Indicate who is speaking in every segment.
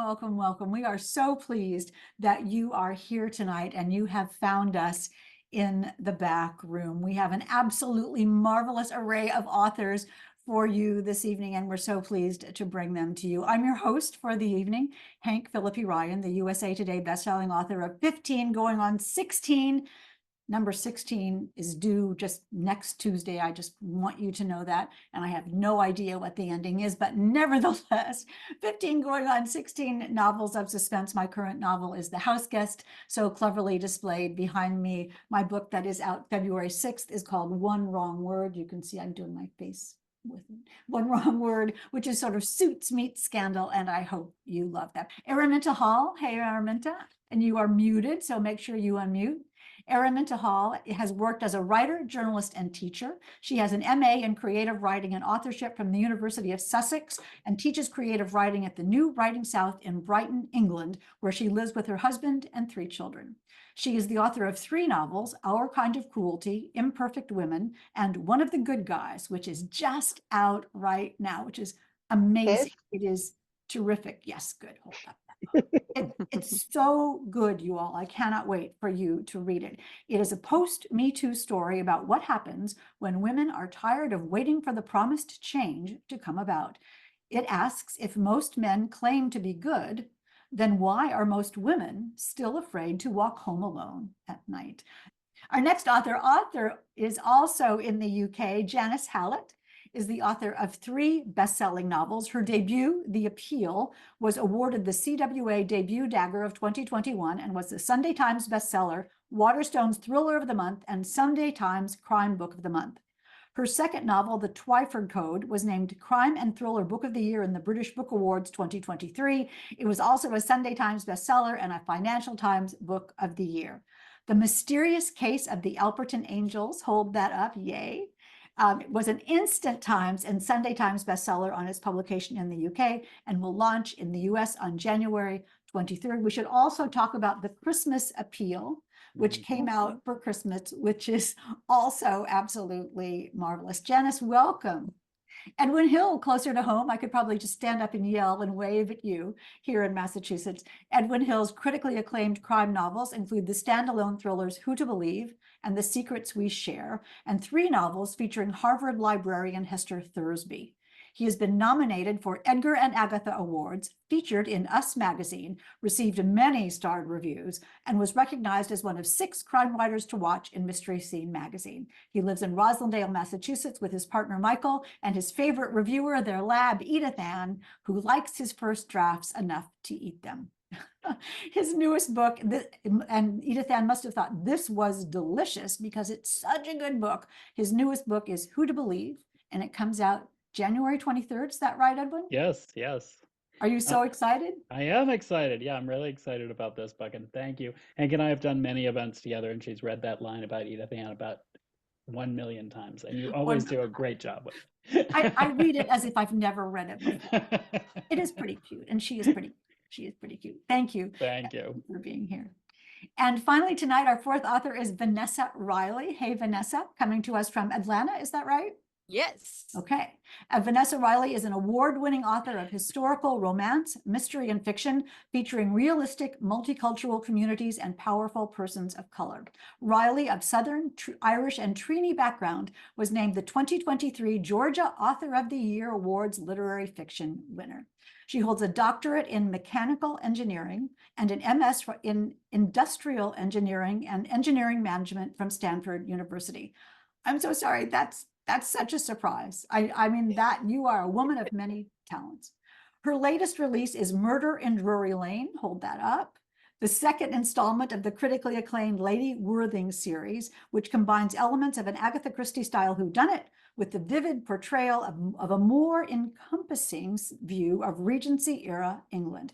Speaker 1: welcome, welcome. We are so pleased that you are here tonight and you have found us in the back room. We have an absolutely marvelous array of authors for you this evening, and we're so pleased to bring them to you. I'm your host for the evening, Hank Philippi Ryan, the USA Today bestselling author of 15 going on 16. Number 16 is due just next Tuesday. I just want you to know that. And I have no idea what the ending is, but nevertheless, 15 going on 16 novels of suspense. My current novel is The House Guest, so cleverly displayed behind me. My book that is out February 6th is called One Wrong Word. You can see I'm doing my face with One Wrong Word, which is sort of Suits meets Scandal, and I hope you love that. Araminta Hall, hey Araminta, and you are muted, so make sure you unmute. Araminta Hall has worked as a writer, journalist, and teacher. She has an MA in creative writing and authorship from the University of Sussex and teaches creative writing at the New Writing South in Brighton, England, where she lives with her husband and 3 children. She is the author of 3 novels, Our Kind of Cruelty, Imperfect Women, and One of the Good Guys, which is just out right now, which is amazing. It is terrific. Yes, good. Hold up. It's so good, you all. I cannot wait for you to read it. It is a post-Me Too story about what happens when women are tired of waiting for the promised change to come about. It asks, if most men claim to be good, then why are most women still afraid to walk home alone at night? Our next author is also in the UK. Janice Hallett is the author of 3 best-selling novels. Her debut, The Appeal, was awarded the CWA Debut Dagger of 2021 and was the Sunday Times bestseller, Waterstone's Thriller of the Month, and Sunday Times Crime Book of the Month. Her second novel, The Twyford Code, was named Crime and Thriller Book of the Year in the British Book Awards 2023. It was also a Sunday Times bestseller and a Financial Times Book of the Year. The Mysterious Case of the Alperton Angels, hold that up, yay. It was an Instant Times and Sunday Times bestseller on its publication in the UK and will launch in the US on January 23rd. We should also talk about The Christmas Appeal, which came out for Christmas, which is also absolutely marvelous. Janice, welcome. Edwin Hill, closer to home. I could probably just stand up and yell and wave at you here in Massachusetts. Edwin Hill's critically acclaimed crime novels include the standalone thrillers Who to Believe and The Secrets We Share, and 3 novels featuring Harvard librarian Hester Thursby. He has been nominated for Edgar and Agatha Awards, featured in Us magazine, received many starred reviews, and was recognized as one of 6 crime writers to watch in Mystery Scene magazine. He lives in Roslindale, Massachusetts with his partner Michael and his favorite reviewer, their lab, Edith Ann, who likes his first drafts enough to eat them. His newest book, and Edith Ann must have thought this was delicious because it's such a good book. His newest book is Who to Believe, and it comes out January 23rd. Is that right, Edwin?
Speaker 2: Yes, yes.
Speaker 1: Are you so excited?
Speaker 2: I am excited. Yeah, I'm really excited about this book, and thank you. Hank and I have done many events together, and she's read that line about Edith Ann about 1 million times, and you always do a great job with it.
Speaker 1: I read it as if I've never read it before. It is pretty cute, and she is pretty cute. Thank you.
Speaker 2: Thank you
Speaker 1: for being here. And finally, tonight, our 4th author is Vanessa Riley. Hey, Vanessa, coming to us from Atlanta. Is that right?
Speaker 3: Yes.
Speaker 1: Okay. Vanessa Riley is an award-winning author of historical romance, mystery, and fiction, featuring realistic, multicultural communities and powerful persons of color. Riley, of Southern, Irish, and Trini background, was named the 2023 Georgia Author of the Year Awards Literary Fiction winner. She holds a doctorate in mechanical engineering and an MS in industrial engineering and engineering management from Stanford University. I'm so sorry. That's such a surprise. I mean, that you are a woman of many talents. Her latest release is Murder in Drury Lane. Hold that up. The second installment of the critically acclaimed Lady Worthing series, which combines elements of an Agatha Christie-style whodunit with the vivid portrayal of a more encompassing view of Regency-era England.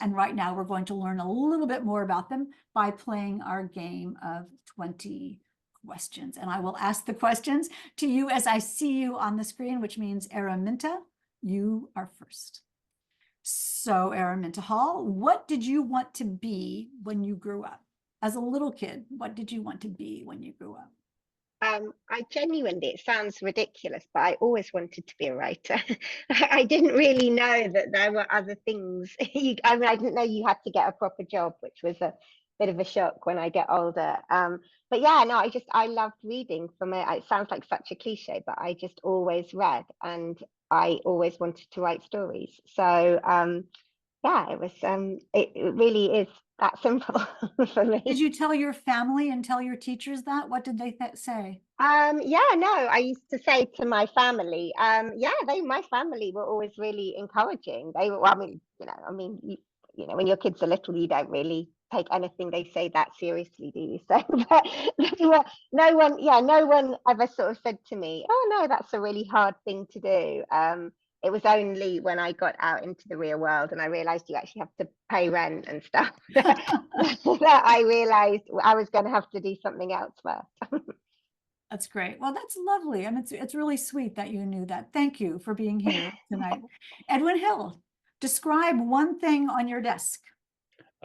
Speaker 1: And right now, we're going to learn a little bit more about them by playing our game of 20 questions. And I will ask the questions to you as I see you on the screen, which means Araminta, you are first. So Araminta Hall, what did you want to be when you grew up? As a little kid, what did you want to be when you grew up?
Speaker 3: I genuinely, it sounds ridiculous, but I always wanted to be a writer. I didn't really know that there were other things. I mean, I didn't know you had to get a proper job, which was a bit of a shock when I get older. But yeah, no, I loved reading from it. It sounds like such a cliche, but I just always read, and I always wanted to write stories. So yeah, it really is that simple for me.
Speaker 1: Did you tell your family and tell your teachers that? What did they say?
Speaker 3: Yeah, no, I used to say to my family, yeah, my family were always really encouraging. They were, well, you know, when your kids are little, you don't really take anything they say that seriously, do you? So, but no one ever sort of said to me, "Oh no, that's a really hard thing to do." It was only when I got out into the real world and I realized you actually have to pay rent and stuff that I realized I was going to have to do something else first.
Speaker 1: That's great. Well, that's lovely. I mean, it's really sweet that you knew that. Thank you for being here tonight. Edwin Hill, describe one thing on your desk.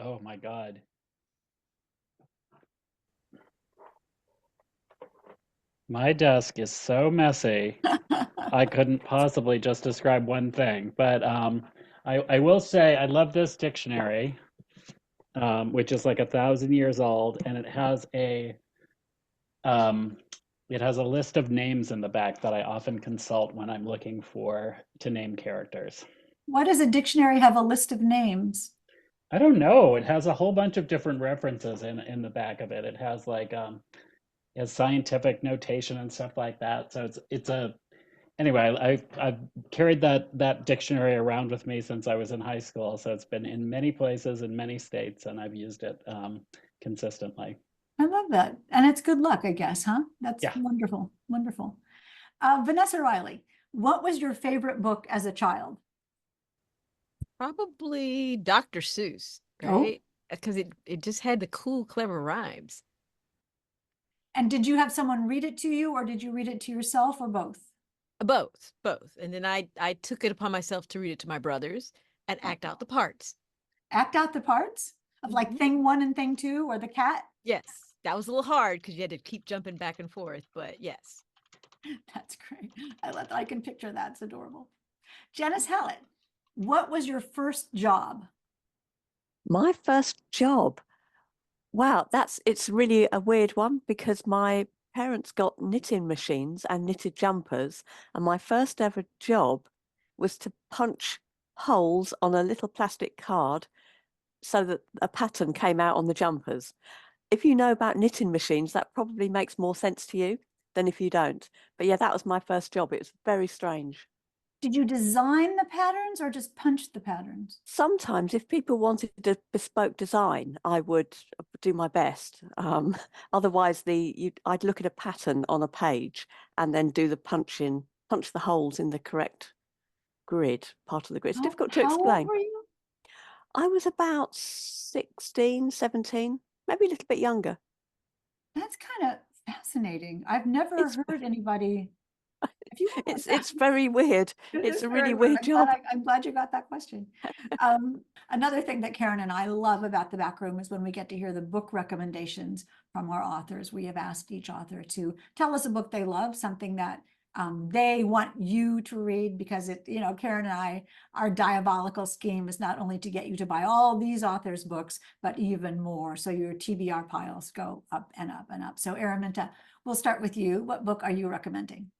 Speaker 2: Oh my God. My desk is so messy. I couldn't possibly just describe one thing, but I will say I love this dictionary, which is like 1,000 years old, and um, it has a list of names in the back that I often consult when I'm looking to name characters.
Speaker 1: Why does a dictionary have a list of names?
Speaker 2: I don't know. It has a whole bunch of different references in the back of it. It has like it has scientific notation and stuff like that. So it's a anyway. I've carried that dictionary around with me since I was in high school. So it's been in many places in many states, and I've used it consistently.
Speaker 1: I love that. And it's good luck, I guess, huh? That's
Speaker 2: Yeah.
Speaker 1: wonderful. Wonderful. Vanessa Riley, what was your favorite book as a child?
Speaker 4: Probably Dr. Seuss,
Speaker 1: Oh,
Speaker 4: right? Because it just had the cool, clever rhymes.
Speaker 1: and did you have someone read it to you, or did you read it to yourself, or both?
Speaker 4: Both. And then I took it upon myself to read it to my brothers and act out the parts.
Speaker 1: Act out the parts of like thing one and thing two, or the cat?
Speaker 4: Yes, that was a little hard because you had to keep jumping back and forth, but yes.
Speaker 1: That's great. I can picture that. It's adorable. Janice Hallett, what was your first job?
Speaker 5: My first job. Wow, it's really a weird one because my parents got knitting machines and knitted jumpers, and my first ever job was to punch holes on a little plastic card so that a pattern came out on the jumpers. If you know about knitting machines, that probably makes more sense to you than if you don't. But yeah, that was my first job. It was very strange.
Speaker 1: Did you design the patterns or just punch the patterns?
Speaker 5: Sometimes if people wanted a bespoke design, I would do my best. Otherwise, I'd look at a pattern on a page and then do the punch the holes in the correct part of the grid. It's difficult to
Speaker 1: How old
Speaker 5: explain.
Speaker 1: were you?
Speaker 5: I was about 16, 17, maybe a little bit younger.
Speaker 1: That's kind of fascinating. I've never heard anybody.
Speaker 5: It's very weird. It's a really
Speaker 1: weird.
Speaker 5: weird job.
Speaker 1: I'm glad you got that question. Another thing that Karen and I love about the back room is when we get to hear the book recommendations from our authors. We have asked each author to tell us a book they love, something that they want you to read, because Karen and I, our diabolical scheme is not only to get you to buy all these authors' books, but even more. So your TBR piles go up and up and up. So Araminta, we'll start with you. What book are you recommending?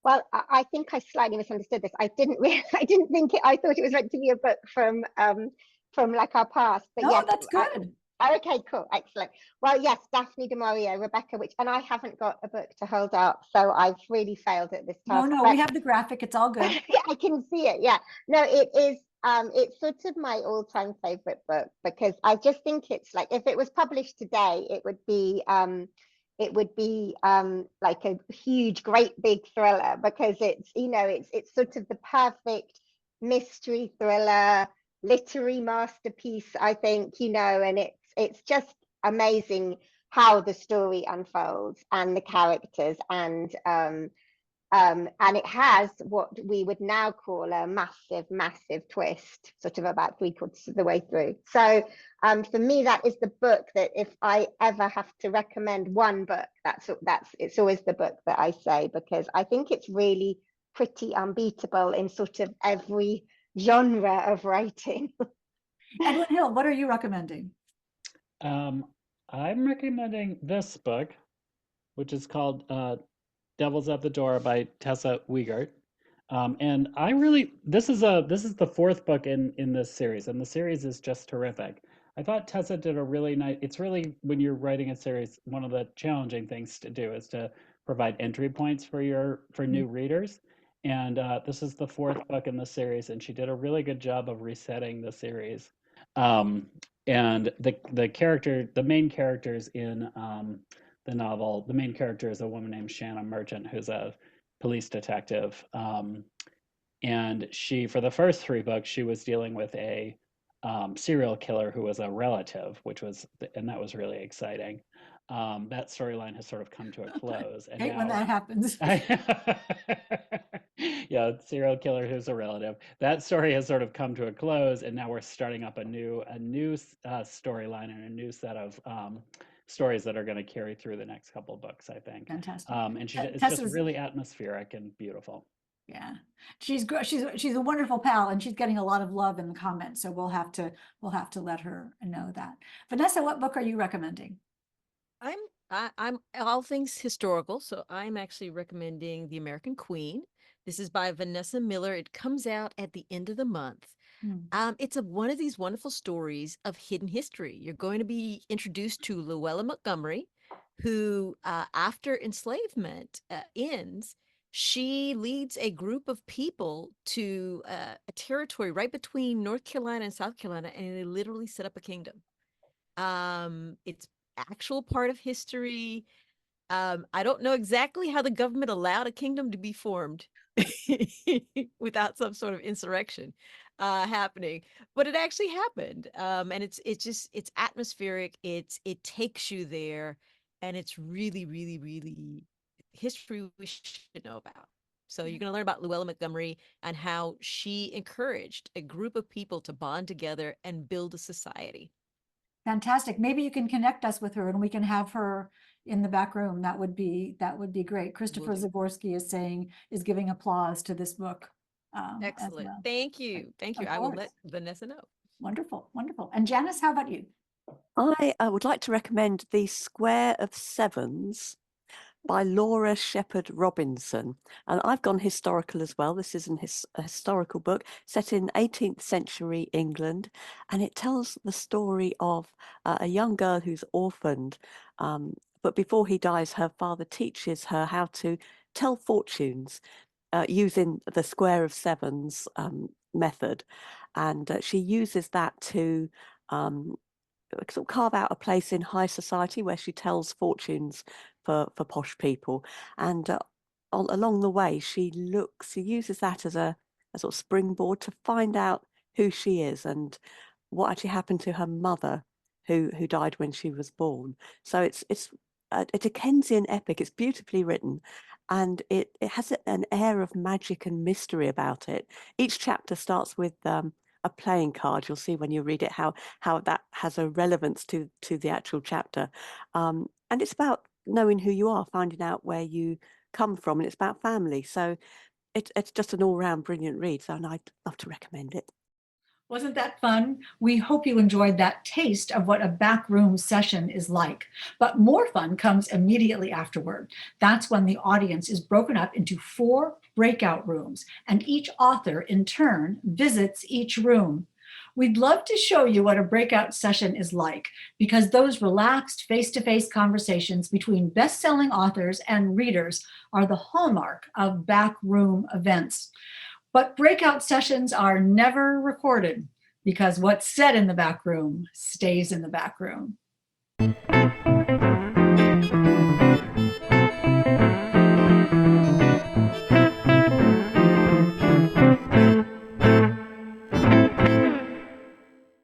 Speaker 3: Well, I think I slightly misunderstood this. I didn't think it. I thought it was meant to be a book from like our past. But
Speaker 1: No,
Speaker 3: yes,
Speaker 1: that's good.
Speaker 3: Okay, cool, excellent. Well, yes, Daphne du Maurier, Rebecca, and I haven't got a book to hold up, so I've really failed at this task.
Speaker 1: No, we have the graphic. It's all good.
Speaker 3: Yeah, I can see it. Yeah, no, it is. It's sort of my all-time favorite book because I just think it's like, if it was published today, it would be like a huge, great big thriller, because it's sort of the perfect mystery thriller, literary masterpiece, I think, and it's just amazing how the story unfolds and the characters, and And it has what we would now call a massive twist, sort of about 3/4 of the way through. So for me, that is the book that if I ever have to recommend one book, it's always the book that I say, because I think it's really pretty unbeatable in sort of every genre of writing.
Speaker 1: Edwin Hill, what are you recommending?
Speaker 2: I'm recommending this book, which is called Devil's at the Door by Tessa Wiegert. And I really, this is the fourth book in this series, and the series is just terrific. I thought Tessa did a really nice, it's really, when you're writing a series, one of the challenging things to do is to provide entry points for new readers. And this is the fourth book in the series, and she did a really good job of resetting the series. And the main characters in the novel, the main character is a woman named Shanna Merchant, who's a police detective. And she, for the first three books, she was dealing with a serial killer who was a relative, and that was really exciting. That storyline has sort of come to a close. And
Speaker 1: Hate when that happens.
Speaker 2: Yeah, serial killer who's a relative. That story has sort of come to a close, and now we're starting up a new storyline and a new set of stories that are going to carry through the next couple of books, I think.
Speaker 1: Fantastic.
Speaker 2: And it's just
Speaker 1: Tessa's-
Speaker 2: really atmospheric and beautiful.
Speaker 1: Yeah, she's a wonderful pal, and she's getting a lot of love in the comments. So we'll have to let her know that. Vanessa, what book are you recommending?
Speaker 4: I'm all things historical, so I'm actually recommending The American Queen. This is by Vanessa Miller. It comes out at the end of the month. It's one of these wonderful stories of hidden history. You're going to be introduced to Luella Montgomery, who, after enslavement ends, she leads a group of people to a territory right between North Carolina and South Carolina, and they literally set up a kingdom. It's actual part of history. I don't know exactly how the government allowed a kingdom to be formed without some sort of insurrection happening, but it actually happened. And it's atmospheric. It takes you there, and it's really history we should know about. So you're going to learn about Luella Montgomery and how she encouraged a group of people to bond together and build a society.
Speaker 1: Fantastic. Maybe you can connect us with her, and we can have her in the back room. That would be great. Christopher
Speaker 4: Will do.
Speaker 1: Zaborski is giving applause to this book. As
Speaker 4: Excellent.
Speaker 1: well.
Speaker 4: Thank you.
Speaker 1: Of
Speaker 4: I will
Speaker 1: course.
Speaker 4: let Vanessa know.
Speaker 1: Wonderful. And Janice, how about you?
Speaker 5: I would like to recommend The Square of Sevens by Laura Shepherd Robinson. And I've gone historical as well. This is a historical book set in 18th century England, and it tells the story of a young girl who's orphaned. But before he dies, her father teaches her how to tell fortunes using the Square of Sevens method. And she uses that to sort of carve out a place in high society where she tells fortunes for posh people. And along the way, she uses that as a sort of springboard to find out who she is and what actually happened to her mother, who died when she was born. So it's a Dickensian epic. It's beautifully written, and it has an air of magic and mystery about it. Each chapter starts with a playing card. You'll see when you read it how that has a relevance to the actual chapter. And it's about knowing who you are, finding out where you come from, and it's about family. So it's just an all-round brilliant read. So I'd love to recommend it.
Speaker 1: Wasn't that fun? We hope you enjoyed that taste of what a backroom session is like. But more fun comes immediately afterward. That's when the audience is broken up into 4 breakout rooms, and each author in turn visits each room. We'd love to show you what a breakout session is like, because those relaxed face-to-face conversations between best-selling authors and readers are the hallmark of backroom events. But breakout sessions are never recorded, because what's said in the back room stays in the back room.